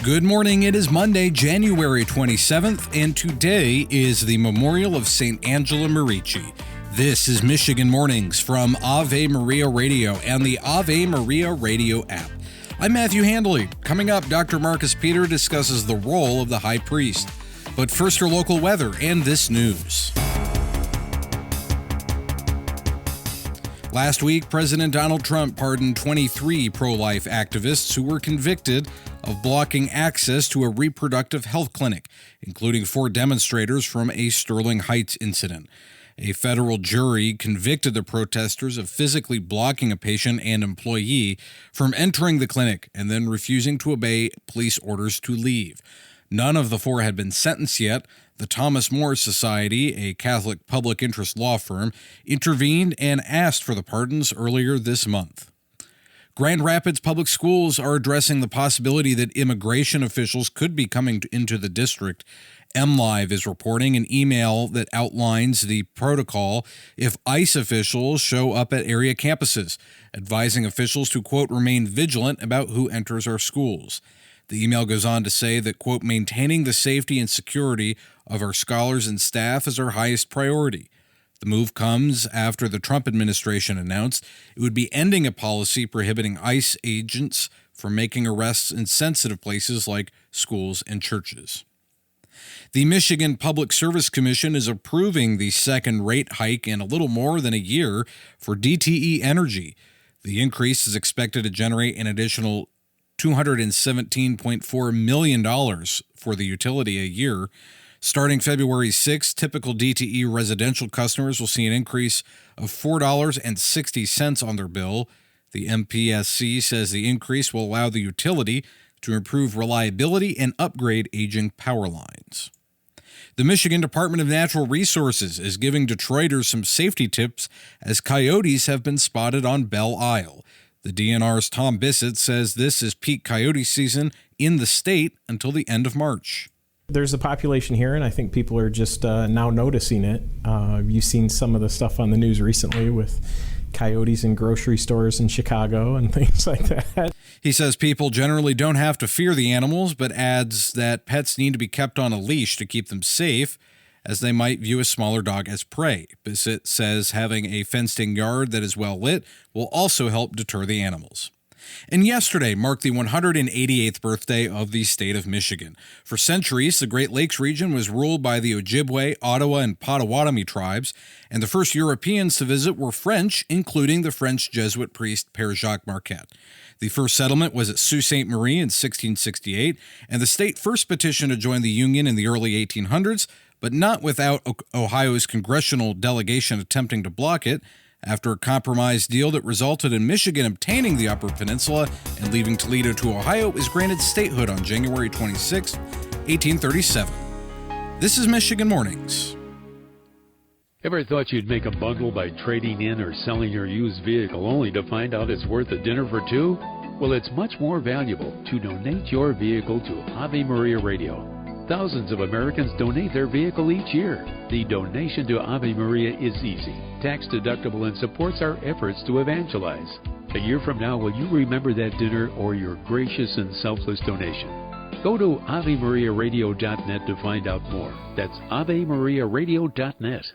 Good morning. It is Monday, January 27th, and today is the memorial of St. Angela Merici. This is Michigan Mornings from Ave Maria Radio and the Ave Maria Radio app. I'm Matthew Handley. Coming up, Dr. Marcus Peter discusses the role of the high priest. But first, our local weather and this news. Last week, President Donald Trump pardoned 23 pro-life activists who were convicted of blocking access to a reproductive health clinic, including 4 demonstrators from a Sterling Heights incident. A federal jury convicted the protesters of physically blocking a patient and employee from entering the clinic and then refusing to obey police orders to leave. None of the 4 had been sentenced yet. The Thomas More Society, a Catholic public interest law firm, intervened and asked for the pardons earlier this month. Grand Rapids Public Schools are addressing the possibility that immigration officials could be coming into the district. MLive is reporting an email that outlines the protocol if ICE officials show up at area campuses, advising officials to, quote, remain vigilant about who enters our schools. The email goes on to say that, quote, maintaining the safety and security of our scholars and staff is our highest priority. The move comes after the Trump administration announced it would be ending a policy prohibiting ICE agents from making arrests in sensitive places like schools and churches. The Michigan Public Service Commission is approving the second rate hike in a little more than a year for DTE Energy. The increase is expected to generate an additional $217.4 million for the utility a year. Starting February 6, typical DTE residential customers will see an increase of $4.60 on their bill. The MPSC says the increase will allow the utility to improve reliability and upgrade aging power lines. The Michigan Department of Natural Resources is giving Detroiters some safety tips as coyotes have been spotted on Belle Isle. The DNR's Tom Bissett says this is peak coyote season in the state until the end of March. There's a population here, and I think people are just now noticing it. You've seen some of the stuff on the news recently with coyotes in grocery stores in Chicago and things like that. He says people generally don't have to fear the animals, but adds that pets need to be kept on a leash to keep them safe, as they might view a smaller dog as prey. Bissett says having a fenced-in yard that is well lit will also help deter the animals. And yesterday marked the 188th birthday of the state of Michigan. For centuries, the Great Lakes region was ruled by the Ojibwe, Ottawa, and Potawatomi tribes, and the first Europeans to visit were French, including the French Jesuit priest Père Jacques Marquette. The first settlement was at Sault Ste. Marie in 1668, and the state first petitioned to join the Union in the early 1800s, but not without Ohio's congressional delegation attempting to block it. After a compromise deal that resulted in Michigan obtaining the Upper Peninsula and leaving Toledo to Ohio, it was granted statehood on January 26, 1837. This is Michigan Mornings. Ever thought you'd make a bundle by trading in or selling your used vehicle only to find out it's worth a dinner for 2? Well, it's much more valuable to donate your vehicle to Ave Maria Radio. Thousands of Americans donate their vehicle each year. The donation to Ave Maria is easy, tax-deductible, and supports our efforts to evangelize. A year from now, will you remember that dinner or your gracious and selfless donation? Go to AveMariaRadio.net to find out more. That's AveMariaRadio.net.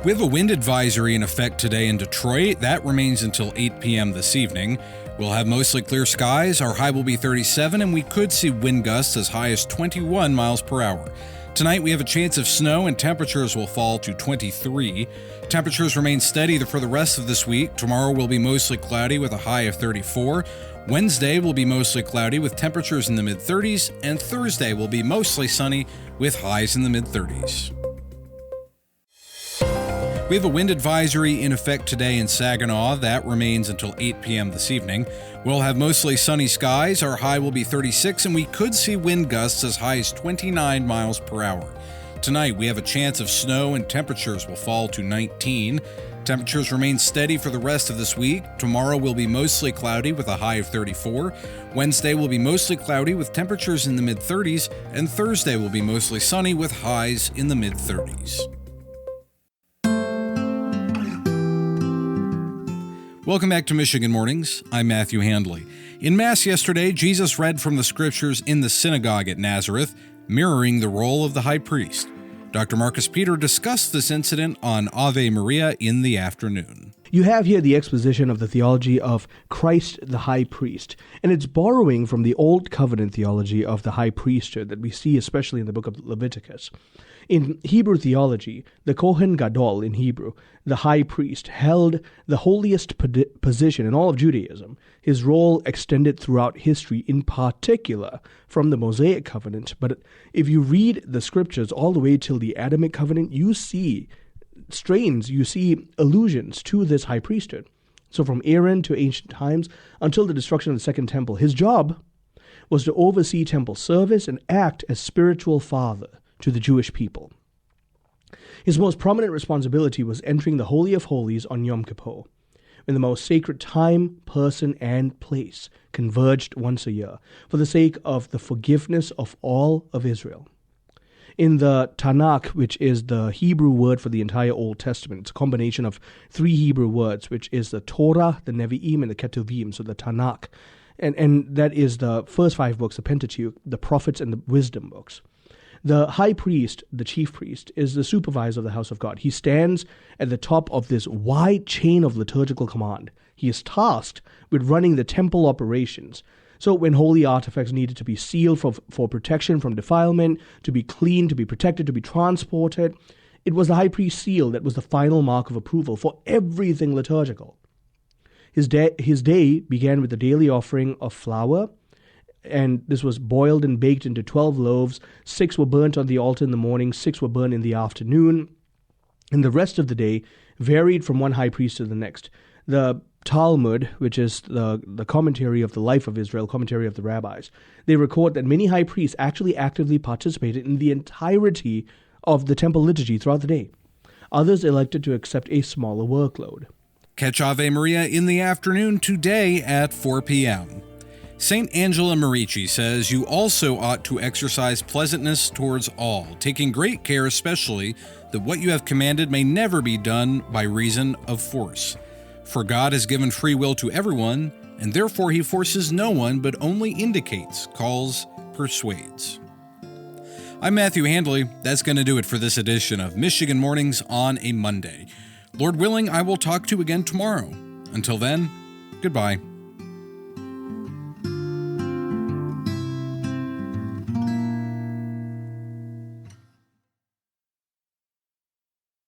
We have a wind advisory in effect today in Detroit. That remains until 8 p.m. this evening. We'll have mostly clear skies. Our high will be 37, and we could see wind gusts as high as 21 miles per hour. Tonight, we have a chance of snow, and temperatures will fall to 23. Temperatures remain steady for the rest of this week. Tomorrow will be mostly cloudy with a high of 34. Wednesday will be mostly cloudy with temperatures in the mid-30s, and Thursday will be mostly sunny with highs in the mid-30s. We have a wind advisory in effect today in Saginaw. That remains until 8 p.m. this evening. We'll have mostly sunny skies. Our high will be 36, and we could see wind gusts as high as 29 miles per hour. Tonight, we have a chance of snow, and temperatures will fall to 19. Temperatures remain steady for the rest of this week. Tomorrow will be mostly cloudy with a high of 34. Wednesday will be mostly cloudy with temperatures in the mid-30s, and Thursday will be mostly sunny with highs in the mid-30s. Welcome back to Michigan Mornings. I'm Matthew Handley. In Mass yesterday, Jesus read from the Scriptures in the synagogue at Nazareth, mirroring the role of the high priest. Dr. Marcus Peter discussed this incident on Ave Maria in the afternoon. You have here the exposition of the theology of Christ the high priest, and it's borrowing from the Old Covenant theology of the high priesthood that we see especially in the book of Leviticus. In Hebrew theology, the Kohen Gadol in Hebrew, the high priest, held the holiest position in all of Judaism. His role extended throughout history, in particular from the Mosaic covenant. But if you read the scriptures all the way till the Adamic covenant, you see allusions to this high priesthood. So from Aaron to ancient times until the destruction of the Second Temple, his job was to oversee temple service and act as spiritual father to the Jewish people. His most prominent responsibility was entering the Holy of Holies on Yom Kippur, when the most sacred time, person, and place converged once a year for the sake of the forgiveness of all of Israel. In the Tanakh, which is the Hebrew word for the entire Old Testament, it's a combination of three Hebrew words, which is the Torah, the Nevi'im, and the Ketuvim, so the Tanakh. And that is the first 5 books, the Pentateuch, the prophets, and the wisdom books. The high priest, the chief priest, is the supervisor of the house of God. He stands at the top of this wide chain of liturgical command. He is tasked with running the temple operations. So when holy artifacts needed to be sealed for protection from defilement, to be cleaned, to be protected, to be transported, it was the high priest's seal that was the final mark of approval for everything liturgical. His day began with the daily offering of flour, and this was boiled and baked into 12 loaves. 6 were burnt on the altar in the morning, 6 were burned in the afternoon, and the rest of the day varied from one high priest to the next. The Talmud, which is the commentary of the life of Israel, commentary of the rabbis, they record that many high priests actually actively participated in the entirety of the temple liturgy throughout the day. Others elected to accept a smaller workload. Catch Ave Maria in the afternoon today at 4 p.m. St. Angela Merici says you also ought to exercise pleasantness towards all, taking great care especially that what you have commanded may never be done by reason of force. For God has given free will to everyone, and therefore he forces no one, but only indicates, calls, persuades. I'm Matthew Handley. That's going to do it for this edition of Michigan Mornings on a Monday. Lord willing, I will talk to you again tomorrow. Until then, goodbye.